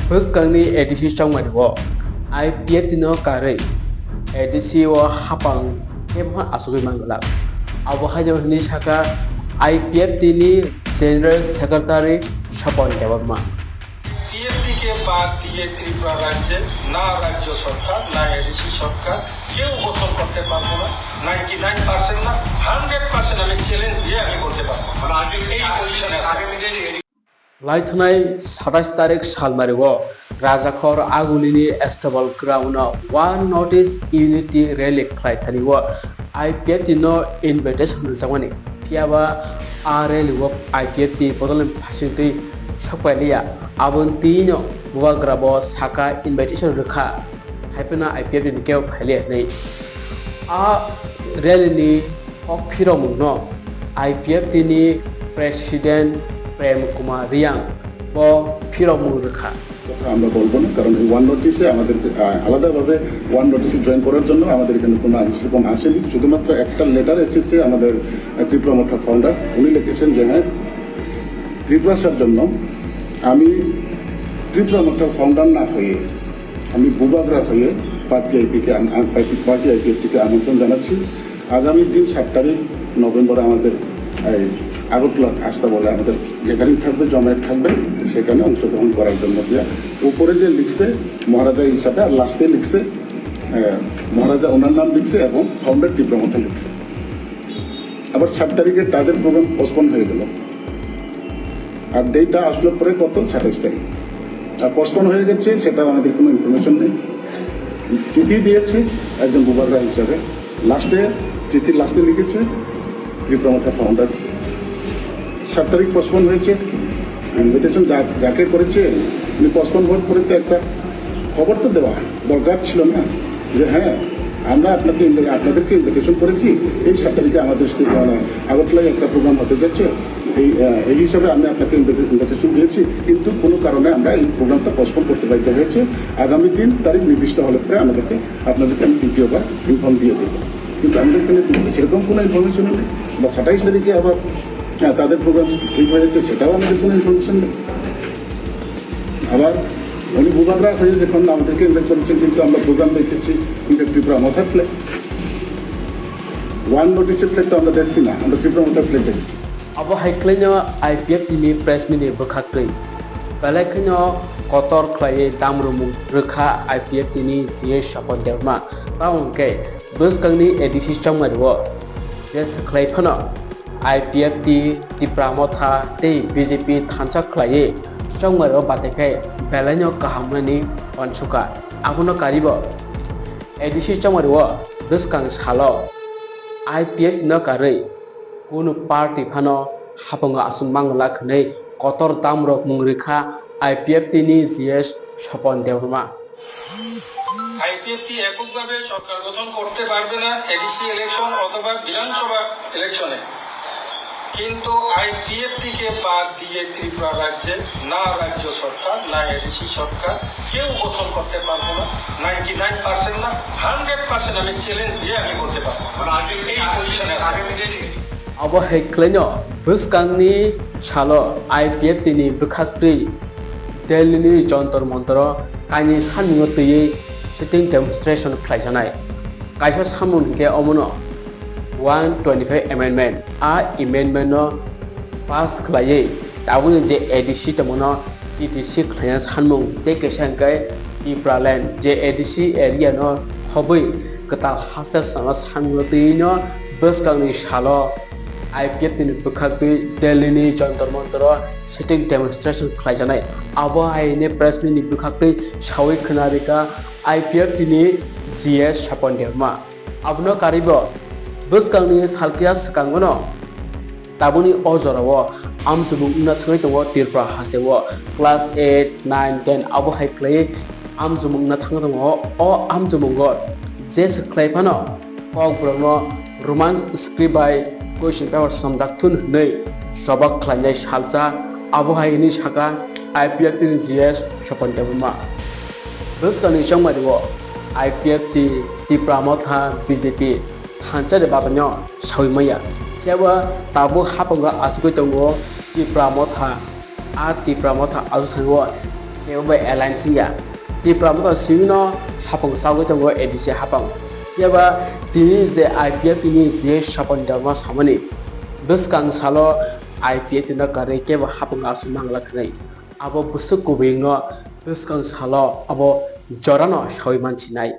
Buskangi ADC Chongmaniwo, Ipft no Karwi, ADC wo Haphang, Achuk Mangwlak. Awahajo Nishaka, Ipft ni General Secretary Shapon Development. টিএফটিকে বাদ দিয়ে ত্রিপুরা রাজ্যে না রাজ্য সরকার না ADC সরকার কেউ গঠন করতে পারবো না 99% না 100% আমি চ্যালেঞ্জ দিয়ে আমি বলতে পারবো এই পজিশনে আছে Laithanai 27 तारिख सालमारिwo Rajakhor Agulini Estable Ground One Notice Unity Rally Klaithaniwo Ipft no invitation zamani Piaba RL wo Ipft Bodolim Pashinti Shokwalia Abontino Buagrabo Saka invitation Ruka Hypena Ipft ni Keo Palia Nei A Rally ni Okpiromuno Ipft ni President প্রেম কুমার রিয়াং ও ফিরমুর রেখা আমরা বলবো না কারণ এই one নোটিসে আমাদের আলাদাভাবে one নোটিসে join করার জন্য আমাদের এখানে কোনো আইনসিকম আসেনি শুধুমাত্র একটা লেটার এসেছে আমাদের ত্রিপুরা মঠা ফাউন্ডার উনি লিখেছেন যে হ্যাঁ ত্রিপুরার জন্য আমি ত্রিপুরা মঠার ফাউন্ডার না হয়ে আমি বুবাগরা হয়ে পার্টি আইপিএফটিকে আমন্ত্রণ জানাচ্ছি আগামী দিন 7 তারিখ নভেম্বরে আমাদের আগরতলা আসতে বলে আমাদের গ্যাদারিং থাকবে জমায়েত থাকবে সেখানে অংশগ্রহণ করার জন্য উপরে যে লিখছে মহারাজা হিসাবে আর লাস্টে লিখছে মহারাজা ওনার নাম লিখছে এবং ফাউন্ডার টিপ্রা মথা লিখছে আবার 7 তারিখে তাদের প্রোগ্রাম পোস্টপোন হয়ে গেল আর ডেটটা আসলো পরে কত 27 তারিখ আর পোস্টপোন হয়ে গেছে সেটা আমাদের কোনো ইনফরমেশন নেই চিঠি দিয়েছে একজন বুবাগরা হিসাবে চিঠির লাস্টে লিখেছে ত্রিপুরা মঠা ফাউন্ডার 7 তারিখ পোস্টপোন হয়েছে ইনভিটেশন যাকে করেছে উনি পোস্টপোন হওয়ার পরে তো একটা খবর তো দেওয়া দরকার ছিল না যে হ্যাঁ আমরা আপনাদেরকে ইনভিটেশন করেছি এই 7 তারিখে আমাদের আগরতলায় একটা প্রোগ্রাম হতে যাচ্ছে এই হিসাবে আমি আপনাকে ইনভিটেশন দিয়েছি কিন্তু কোনো কারণে আমরা এই প্রোগ্রামটা পোস্টপোন করতে বাধ্য হয়েছে আগামী 3 তারিখ নির্দিষ্ট হলে পরে আপনাদেরকে আমি দ্বিতীয়বার ইনফর্ম দিয়ে দেবো কিন্তু আমাদের এখানে সেরকম কোনো ইনফরমেশন নেই বা 27 তারিখে আবার তাদের প্রোগ্রাম ঠিক হয়েছে সেটাও আমাদের কোনো ইনফরমেশন নেই আবার উনি বুবাগরা হয়ে যখন আমাদেরকে ইনভাইট করেছেন কিন্তু আমরা প্রোগ্রাম দেখেছি কিন্তু ত্রিপুরা মথার ফ্ল্যাগ ওয়ান নোটিসের ফ্ল্যাগটা আমরা দেখছি না আমরা ত্রিপুরা মথার ফ্ল্যাগ দেখেছি Abo Haikleino Ipft ni press mini Bukakri Balakino Kotor Clay Damrumu Ruka Ipft ni Zie Shapon Derma Baunke Buskangni ADC Chongmaniwo Zes Clay Pano Ipft Tipra Motha Te BJP Thansa Clay Chongmaro Bateke Balano Kahamani Onchuka Abuno Karibo ADC Chongmaniwo Buskang Halo Ipft no Karwi কোনো party ফানো Haphang আসুন Mangwlak nei kotor damrok mungrekha Ipft ni GS Swapan Debbarma IPFT এককভাবে সরকার গঠন করতে পারবে না ADC election অথবা বিধানসভা ইলেকশনে কিন্তু আইপিএফটিকে বাদ দিয়ে ত্রিপুরা রাজ্যে না রাজ্য সরকার না এডিসি সরকার কেউ গঠন করতে পারবো না 99% না 100% আমি চ্যালেঞ্জ দিয়ে আমি বলতে পারবো এই পজিশনে আছে Abo Haikleino Buskangni Shalo Ipft ni Bukakri Delhi Jontor Montoro Kaini Sanwi sitting demonstration Klaisanai Kaisa Samun Ke Omono 125 amendment amendment no pass Klaye Tawun je ADC Tamono EDC Klaias Hanmung Take Shankai Ipraland je ADC area no Hobby Katal Hasas Sanos Hanwi no Buskangni Shalo Ipft ni Bukakri Delhi ni Jontor Montoro sitting demonstration Klaisanai Abo Haine press ni Bukakri Shawi Khanarika Ipft ni GS Swapan Debbarma Abno Karibo Buskangni Salkia Kangono Tabuni Ojorowo Amzubung na Thangai Tongo Tirpra Hasewo Class 8, 9, 10 Abo Haiklai Amzubung na Thangai Tongo O Amzubungo Jes Klaipano Pogbrongno Romance script by Question Power Samdaktun Nei Sobak Klanjai Salsa Abo Haini Shaka Ipft ni GS Swapan Debbarma Buskangni Chongmaniwo Ipft Tipra Motha BJP Hansa de Babanyo Shawimaya Kewa Tabu Haphang Asukoi Tongo Tipra Motha Tipra Motha Azusanwo Neobe Alliance ya. Tipra Motha Sino Haphang Sago Tongo ADC Haphang. Yaba tini je IPF tini je Shapon Dharma Samani. Buskang Salo IPF tina kare keba Haphang asu Mangwlak nai. Abo busuk kubing no buskang salo abo jorano shoi manchi nai.